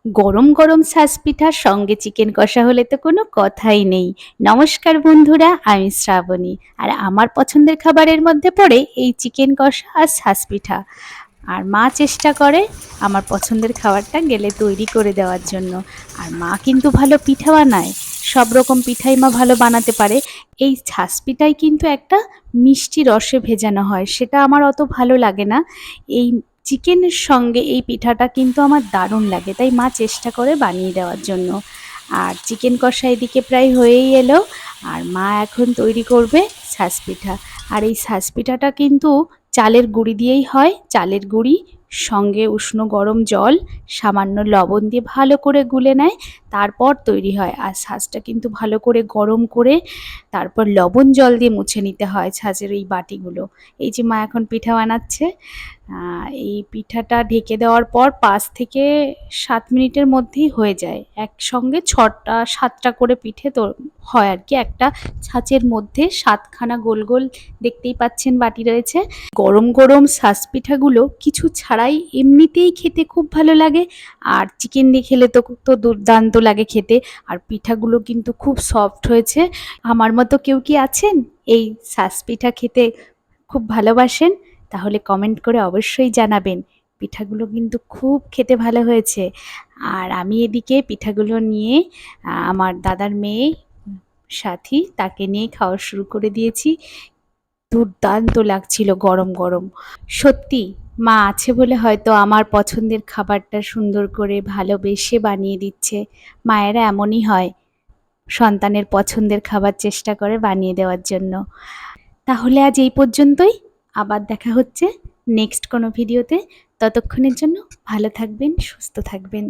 গরম গরম ছাঁচ পিঠার সঙ্গে চিকেন কষা হলে তো কোনো কথাই নেই। নমস্কার বন্ধুরা, আমি শ্রাবণী। আর আমার পছন্দের খাবারের মধ্যে পড়ে এই চিকেন কষা আর ছাঁচ পিঠা। আর মা চেষ্টা করে আমার পছন্দের খাবারটা গেলে তৈরি করে দেওয়ার জন্য। আর মা কিন্তু ভালো পিঠা বানায়, সব রকম পিঠাই মা ভালো বানাতে পারে। এই ছাঁচ পিঠাই কিন্তু একটা মিষ্টি রসে ভেজানো হয়, সেটা আমার অত ভালো লাগে না। এই চিকেনের সঙ্গে এই পিঠাটা কিন্তু আমার দারুণ লাগে, তাই মা চেষ্টা করে বানিয়ে দেওয়ার জন্য। আর চিকেন কষা এদিকে প্রায় হয়েই এলো, আর মা এখন তৈরি করবে ছাঁচ পিঠা। আর এই ছাঁচ পিঠাটা কিন্তু চালের গুঁড়ি দিয়েই হয়। চালের গুঁড়ি সঙ্গে উষ্ণ গরম জল, সামান্য লবণ দিয়ে ভালো করে গুলে নেয়, তারপর তৈরি হয়। আর ছাঁচটা কিন্তু ভালো করে গরম করে তারপর লবণ জল দিয়ে মুছে নিতে হয় ছাঁচের এই বাটিগুলো। এই যে মা এখন পিঠা বানাচ্ছে, এই পিঠাটা ঢেকে দেওয়ার পর ৫ থেকে ৭ মিনিটের মধ্যেই হয়ে যায়। একসঙ্গে ৬টা ৭টা করে পিঠে তো হয় আর কি। একটা ছাঁচের মধ্যে ৭খানা গোল গোল দেখতেই পাচ্ছেন বাটি রয়েছে। গরম গরম ছাঁচ পিঠাগুলো কিছু ছাড়াই এমনিতেই খেতে খুব ভালো লাগে। আর চিকেন দিয়ে খেলে তো দুর্দান্ত লাগে খেতে। আর পিঠাগুলো কিন্তু খুব সফট হয়েছে। আমার মতো কেউ কি আছেন এই ছাঁচ পিঠা খেতে খুব ভালোবাসেন? তাহলে কমেন্ট করে অবশ্যই জানাবেন। পিঠাগুলো কিন্তু খুব খেতে ভালো হয়েছে। আর আমি এদিকে পিঠাগুলো নিয়ে আমার দাদার মেয়ে সাথী, তাকে নিয়ে খাওয়া শুরু করে দিয়েছি। দুর্দান্ত লাগছিল গরম গরম। সত্যি মা আছে বলে হয়তো আমার পছন্দের খাবারটা সুন্দর করে ভালোবেসে বানিয়ে দিচ্ছে। মায়েরা এমনই হয়, সন্তানের পছন্দের খাবার চেষ্টা করে বানিয়ে দেওয়ার জন্য। তাহলে আজ এই পর্যন্তই। আবার দেখা হচ্ছে নেক্সট কোনো ভিডিওতে। ততক্ষণের জন্য ভালো থাকবেন, সুস্থ থাকবেন।